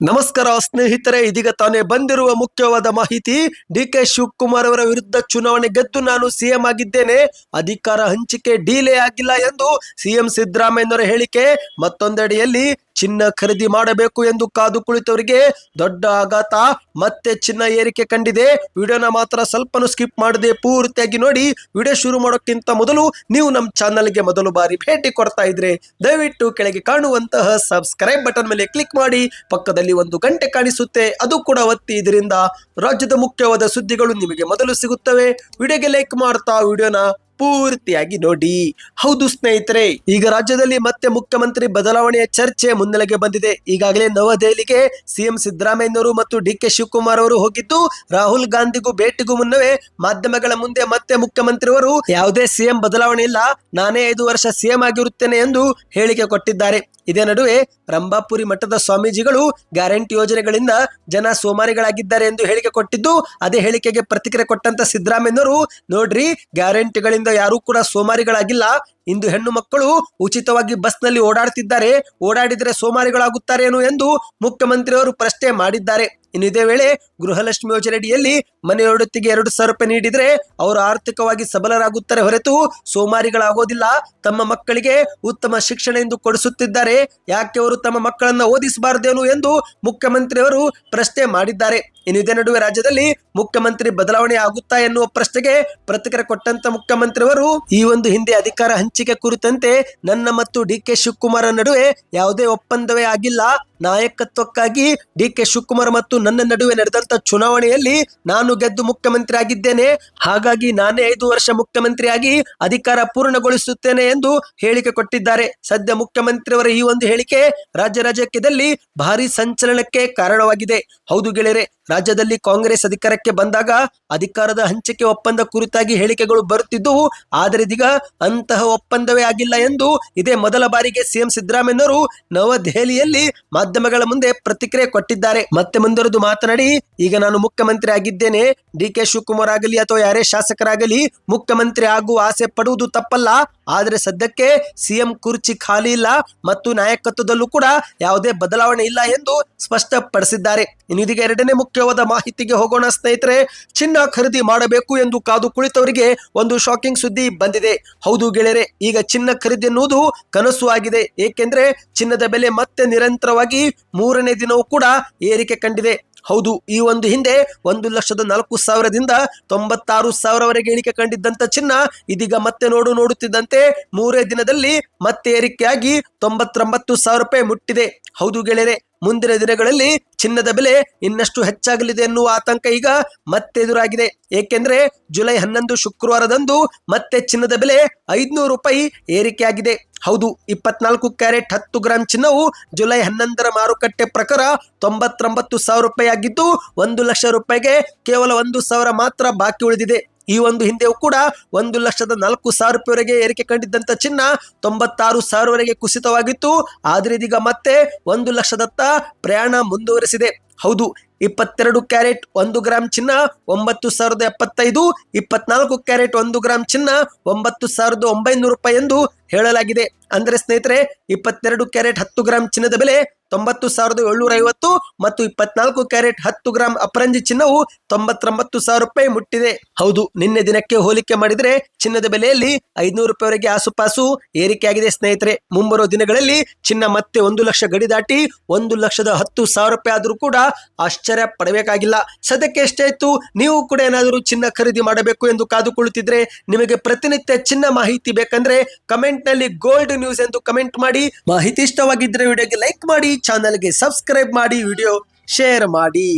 ನಮಸ್ಕಾರ ಸ್ನೇಹಿತರೆ, ಇದೀಗ ತಾನೇ ಬಂದಿರುವ ಮುಖ್ಯವಾದ ಮಾಹಿತಿ. ಡಿ.ಕೆ. ಶಿವಕುಮಾರ್ ಅವರ ವಿರುದ್ಧ ಚುನಾವಣೆ ಗೆದ್ದು ನಾನು ಸಿಎಂ ಆಗಿದ್ದೇನೆ, ಅಧಿಕಾರ ಹಂಚಿಕೆ ಡೀಲೇ ಆಗಿಲ್ಲ ಎಂದು ಸಿಎಂ ಸಿದ್ದರಾಮಯ್ಯನವರ ಹೇಳಿಕೆ. ಮತ್ತೊಂದೆಡೆಯಲ್ಲಿ ಚಿನ್ನ ಖರೀದಿ ಮಾಡಬೇಕು ಎಂದು ಕಾದು ಕುಳಿತವರಿಗೆ ದೊಡ್ಡ ಆಘಾತ. ಮತ್ತೆ ಚಿನ್ನ ಏರಿಕೆ ಕಂಡಿದೆ. ವಿಡಿಯೋನ ಮಾತ್ರ ಸ್ವಲ್ಪನೂ ಸ್ಕಿಪ್ ಮಾಡದೆ ಪೂರ್ತಿಯಾಗಿ ನೋಡಿ. ವಿಡಿಯೋ ಶುರು ಮಾಡೋಕ್ಕಿಂತ ಮೊದಲು ನೀವು ನಮ್ಮ ಚಾನಲ್ಗೆ ಮೊದಲು ಬಾರಿ ಭೇಟಿ ಕೊಡ್ತಾ ಇದ್ರೆ ದಯವಿಟ್ಟು ಕೆಳಗೆ ಕಾಣುವಂತಹ ಸಬ್ಸ್ಕ್ರೈಬ್ ಬಟನ್ ಮೇಲೆ ಕ್ಲಿಕ್ ಮಾಡಿ. ಪಕ್ಕದಲ್ಲಿ ಒಂದು ಗಂಟೆ ಕಾಣಿಸುತ್ತೆ, ಅದು ಕೂಡ ಒತ್ತಿ. ಇದರಿಂದ ರಾಜ್ಯದ ಮುಖ್ಯವಾದ ಸುದ್ದಿಗಳು ನಿಮಗೆ ಮೊದಲು ಸಿಗುತ್ತವೆ. ವಿಡಿಯೋಗೆ ಲೈಕ್ ಮಾಡ್ತಾ ವಿಡಿಯೋನ ಪೂರ್ತಿಯಾಗಿ ನೋಡಿ. ಹೌದು ಸ್ನೇಹಿತರೆ, ಈಗ ರಾಜ್ಯದಲ್ಲಿ ಮತ್ತೆ ಮುಖ್ಯಮಂತ್ರಿ ಬದಲಾವಣೆಯ ಚರ್ಚೆ ಮುನ್ನೆಲೆಗೆ ಬಂದಿದೆ. ಈಗಾಗಲೇ ನವದೆಹಲಿಗೆ ಸಿಎಂ ಸಿದ್ದರಾಮಯ್ಯನವರು ಮತ್ತು ಡಿ.ಕೆ. ಶಿವಕುಮಾರ್ ಅವರು ಹೋಗಿದ್ದು, ರಾಹುಲ್ ಗಾಂಧಿಗೂ ಭೇಟಿಗೂ ಮುನ್ನವೇ ಮಾಧ್ಯಮಗಳ ಮುಂದೆ ಮತ್ತೆ ಮುಖ್ಯಮಂತ್ರಿಯವರು ಯಾವುದೇ ಸಿಎಂ ಬದಲಾವಣೆ ಇಲ್ಲ, ನಾನೇ 5 ವರ್ಷ ಸಿಎಂ ಆಗಿರುತ್ತೇನೆ ಎಂದು ಹೇಳಿಕೆ ಕೊಟ್ಟಿದ್ದಾರೆ. ಇದೇ ನಡುವೆ ರಂಭಾಪುರಿ ಮಠದ ಸ್ವಾಮೀಜಿಗಳು ಗ್ಯಾರಂಟಿ ಯೋಜನೆಗಳಿಂದ ಜನ ಸೋಮಾರಿಗಳಾಗಿದ್ದಾರೆ ಎಂದು ಹೇಳಿಕೆ ಕೊಟ್ಟಿದ್ದು, ಅದೇ ಹೇಳಿಕೆಗೆ ಪ್ರತಿಕ್ರಿಯೆ ಕೊಟ್ಟಂತ ಸಿದ್ದರಾಮಯ್ಯನವರು, ನೋಡ್ರಿ, ಗ್ಯಾರಂಟಿಗಳಿಂದ ಯಾರು ಕೂಡ ಸೋಮಾರಿಗಳಾಗಿಲ್ಲ. ಇಂದು ಹೆಣ್ಣು ಮಕ್ಕಳು ಉಚಿತವಾಗಿ ಬಸ್ನಲ್ಲಿ ಓಡಾಡ್ತಿದ್ದಾರೆ, ಓಡಾಡಿದ್ರೆ ಸೋಮಾರಿಗಳಾಗುತ್ತಾರೇನು ಎಂದು ಮುಖ್ಯಮಂತ್ರಿಯವರು ಪ್ರಶ್ನೆ ಮಾಡಿದ್ದಾರೆ. ಇನ್ನು ಇದೇ ವೇಳೆ ಗೃಹಲಕ್ಷ್ಮಿ ಯೋಜನೆಯಡಿಯಲ್ಲಿ ಮನೆಯೊಡತಿಗೆ 2,000 ರೂಪಾಯಿ ನೀಡಿದ್ರೆ ಅವರು ಆರ್ಥಿಕವಾಗಿ ಸಬಲರಾಗುತ್ತಾರೆ ಹೊರತು ಸೋಮಾರಿಗಳಾಗೋದಿಲ್ಲ. ತಮ್ಮ ಮಕ್ಕಳಿಗೆ ಉತ್ತಮ ಶಿಕ್ಷಣ ಎಂದು ಕೊಡಿಸುತ್ತಿದ್ದಾರೆ, ಯಾಕೆ ಅವರು ತಮ್ಮ ಮಕ್ಕಳನ್ನ ಓದಿಸಬಾರದೇನು ಎಂದು ಮುಖ್ಯಮಂತ್ರಿಯವರು ಪ್ರಶ್ನೆ ಮಾಡಿದ್ದಾರೆ. ಇನ್ನು ಇದೇ ನಡುವೆ ರಾಜ್ಯದಲ್ಲಿ ಮುಖ್ಯಮಂತ್ರಿ ಬದಲಾವಣೆ ಆಗುತ್ತಾ ಎನ್ನುವ ಪ್ರಶ್ನೆಗೆ ಪ್ರತಿಕ್ರಿಯೆ ಕೊಟ್ಟಂತ ಮುಖ್ಯಮಂತ್ರಿಯವರು, ಈ ಒಂದು ಹಿಂದೆ ಅಧಿಕಾರ ಹಂಚಿಕೆ ಕುರಿತಂತೆ ನನ್ನ ಮತ್ತು ಡಿ.ಕೆ. ಶಿವಕುಮಾರ್ ನಡುವೆ ಯಾವುದೇ ಒಪ್ಪಂದವೇ ಆಗಿಲ್ಲ. ನಾಯಕತ್ವಕ್ಕಾಗಿ ಡಿ.ಕೆ. ಶಿವಕುಮಾರ್ ಮತ್ತು ನನ್ನ ನಡುವೆ ನಡೆದಂತ ಚುನಾವಣೆಯಲ್ಲಿ ನಾನು ಗೆದ್ದು ಮುಖ್ಯಮಂತ್ರಿ ಆಗಿದ್ದೇನೆ, ಹಾಗಾಗಿ ನಾನೇ 5 ವರ್ಷ ಮುಖ್ಯಮಂತ್ರಿಯಾಗಿ ಅಧಿಕಾರ ಪೂರ್ಣಗೊಳಿಸುತ್ತೇನೆ ಎಂದು ಹೇಳಿಕೆ ಕೊಟ್ಟಿದ್ದಾರೆ. ಸದ್ಯ ಮುಖ್ಯಮಂತ್ರಿಯವರ ಈ ಒಂದು ಹೇಳಿಕೆ ರಾಜ್ಯದಲ್ಲಿ ಭಾರಿ ಸಂಚಲನಕ್ಕೆ ಕಾರಣವಾಗಿದೆ. ಹೌದು ಗೆಳೆಯರೆ, ರಾಜ್ಯದಲ್ಲಿ ಕಾಂಗ್ರೆಸ್ ಅಧಿಕಾರಕ್ಕೆ ಬಂದಾಗ ಅಧಿಕಾರದ ಹಂಚಿಕೆ ಒಪ್ಪಂದ ಕುರಿತಾಗಿ ಹೇಳಿಕೆಗಳು ಬರುತ್ತಿದ್ದವು. ಆದರೆ ಇದೀಗ ಅಂತಹ ಒಪ್ಪಂದವೇ ಆಗಿಲ್ಲ ಎಂದು ಇದೇ ಮೊದಲ ಬಾರಿಗೆ ಸಿಎಂ ಸಿದ್ದರಾಮಯ್ಯನವರು ನವದೆಹಲಿಯಲ್ಲಿ ಮಾಧ್ಯಮಗಳ ಮುಂದೆ ಪ್ರತಿಕ್ರಿಯೆ ಕೊಟ್ಟಿದ್ದಾರೆ. ಮತ್ತೆ ಮುಂದುವರೆದು ಮಾತನಾಡಿ, ಈಗ ನಾನು ಮುಖ್ಯಮಂತ್ರಿ ಆಗಿದ್ದೇನೆ, ಡಿ.ಕೆ. ಶಿವಕುಮಾರ್ ಆಗಲಿ ಅಥವಾ ಯಾರೇ ಶಾಸಕರಾಗಲಿ ಮುಖ್ಯಮಂತ್ರಿ ಆಗುವ ಆಸೆ ಪಡುವುದು ತಪ್ಪಲ್ಲ. ಆದರೆ ಸದ್ಯಕ್ಕೆ ಸಿಎಂ ಕುರ್ಚಿ ಖಾಲಿ ಇಲ್ಲ ಮತ್ತು ನಾಯಕತ್ವದಲ್ಲೂ ಕೂಡ ಯಾವುದೇ ಬದಲಾವಣೆ ಇಲ್ಲ ಎಂದು ಸ್ಪಷ್ಟಪಡಿಸಿದ್ದಾರೆ. ಇನ್ನು ಇದೀಗ ಎರಡನೇ ಮುಖ್ಯವಾದ ಮಾಹಿತಿಗೆ ಹೋಗೋಣ ಸ್ನೇಹಿತರೆ. ಚಿನ್ನ ಖರೀದಿ ಮಾಡಬೇಕು ಎಂದು ಕಾದು ಕುಳಿತವರಿಗೆ ಒಂದು ಶಾಕಿಂಗ್ ಸುದ್ದಿ ಬಂದಿದೆ. ಹೌದು ಗೆಳೆಯರೆ, ಈಗ ಚಿನ್ನ ಖರೀದಿ ಎನ್ನುವುದು ಕನಸು ಆಗಿದೆ. ಏಕೆಂದ್ರೆ ಚಿನ್ನದ ಬೆಲೆ ಮತ್ತೆ ನಿರಂತರವಾಗಿ 3ನೇ ದಿನವೂ ಕೂಡ ಏರಿಕೆ ಕಂಡಿದೆ. ಹೌದು, ಈ ಒಂದು ಹಿಂದೆ 1,04,000ದಿಂದ 96,000ವರೆಗೆ ಇಳಿಕೆ ಕಂಡಿದ್ದಂತ ಚಿನ್ನ ಇದೀಗ ಮತ್ತೆ ನೋಡುತ್ತಿದ್ದಂತೆ 3 ದಿನದಲ್ಲಿ ಮತ್ತೆ ಏರಿಕೆಯಾಗಿ 99,000 ರೂಪಾಯಿ ಮುಟ್ಟಿದೆ. ಹೌದು ಗೆಳೆಯರೆ, ಮುಂದಿನ ದಿನಗಳಲ್ಲಿ ಚಿನ್ನದ ಬೆಲೆ ಇನ್ನಷ್ಟು ಹೆಚ್ಚಾಗಲಿದೆ ಎನ್ನುವ ಆತಂಕ ಈಗ ಮತ್ತೆ ಎದುರಾಗಿದೆ. ಏಕೆಂದ್ರೆ ಜುಲೈ 11 ಶುಕ್ರವಾರದಂದು ಮತ್ತೆ ಚಿನ್ನದ ಬೆಲೆ 500 ರೂಪಾಯಿ ಏರಿಕೆಯಾಗಿದೆ. ಹೌದು, 24 ಕ್ಯಾರೆಟ್ 10 ಗ್ರಾಂ ಚಿನ್ನವು ಜುಲೈ 11ರ ಮಾರುಕಟ್ಟೆ ಪ್ರಕಾರ 99,000 ರೂಪಾಯಿ ಆಗಿದ್ದು, 1 ಲಕ್ಷ ರೂಪಾಯಿಗೆ ಕೇವಲ 1,000 ಮಾತ್ರ ಬಾಕಿ ಉಳಿದಿದೆ. ಈ ಒಂದು ಹಿಂದೆಯೂ ಕೂಡ 1,04,000 ರೂಪಾಯಿವರೆಗೆ ಏರಿಕೆ ಕಂಡಿದ್ದಂತ ಚಿನ್ನ 96,000ವರೆಗೆ ಕುಸಿತವಾಗಿತ್ತು. ಆದ್ರೆ ಇದೀಗ ಮತ್ತೆ 1 ಲಕ್ಷದತ್ತ ಪ್ರಯಾಣ ಮುಂದುವರೆಸಿದೆ. ಹೌದು, 22 ಕ್ಯಾರೆಟ್ 1 ಗ್ರಾಂ ಚಿನ್ನ 9,075, 24 ಕ್ಯಾರೆಟ್ 1 ಗ್ರಾಂ ಚಿನ್ನ 9,900 ರೂಪಾಯಿ ಎಂದು ಹೇಳಲಾಗಿದೆ. ಅಂದ್ರೆ ಸ್ನೇಹಿತರೆ, 22 ಕ್ಯಾರೆಟ್ 10 ಗ್ರಾಂ ಚಿನ್ನದ ಬೆಲೆ 90,750 ಮತ್ತು 24 ಕ್ಯಾರೆಟ್ 10 ಗ್ರಾಂ ಅಪರಂಜಿ ಚಿನ್ನವು 99,000 ರೂಪಾಯಿ ಮುಟ್ಟಿದೆ. ಹೌದು, ನಿನ್ನೆ ದಿನಕ್ಕೆ ಹೋಲಿಕೆ ಮಾಡಿದ್ರೆ ಚಿನ್ನದ ಬೆಲೆಯಲ್ಲಿ 500 ರೂಪಾಯಿವರೆಗೆ ಆಸುಪಾಸು ಏರಿಕೆಯಾಗಿದೆ ಸ್ನೇಹಿತರೆ. ಮುಂಬರುವ ದಿನಗಳಲ್ಲಿ ಚಿನ್ನ ಮತ್ತೆ 1 ಲಕ್ಷ ಗಡಿ ದಾಟಿ 1,10,000 ರೂಪಾಯಿ ಆದರೂ ಕೂಡ ಆಶ್ಚರ್ಯ ಪಡಬೇಕಾಗಿಲ್ಲ. ಸದ್ಯಕ್ಕೆ ಎಷ್ಟಾಯ್ತು? ನೀವು ಕೂಡ ಏನಾದರೂ ಚಿನ್ನ ಖರೀದಿ ಮಾಡಬೇಕು ಎಂದು ಕಾದುಕೊಳ್ಳುತ್ತಿದ್ರೆ, ನಿಮಗೆ ಪ್ರತಿನಿತ್ಯ ಚಿನ್ನ ಮಾಹಿತಿ ಬೇಕಂದ್ರೆ ಕಮೆಂಟ್ ನಲ್ಲಿ ಗೋಲ್ಡ್ ನ್ಯೂಸ್ ಎಂದು ಕಮೆಂಟ್ ಮಾಡಿ. ಮಾಹಿತಿ ಇಷ್ಟವಾಗಿದ್ರೆ ವಿಡಿಯೋಗೆ ಲೈಕ್ ಮಾಡಿ, ಚಾನಲ್ಗೆ ಸಬ್ಸ್ಕ್ರೈಬ್ ಮಾಡಿ, ವಿಡಿಯೋ ಶೇರ್ ಮಾಡಿ.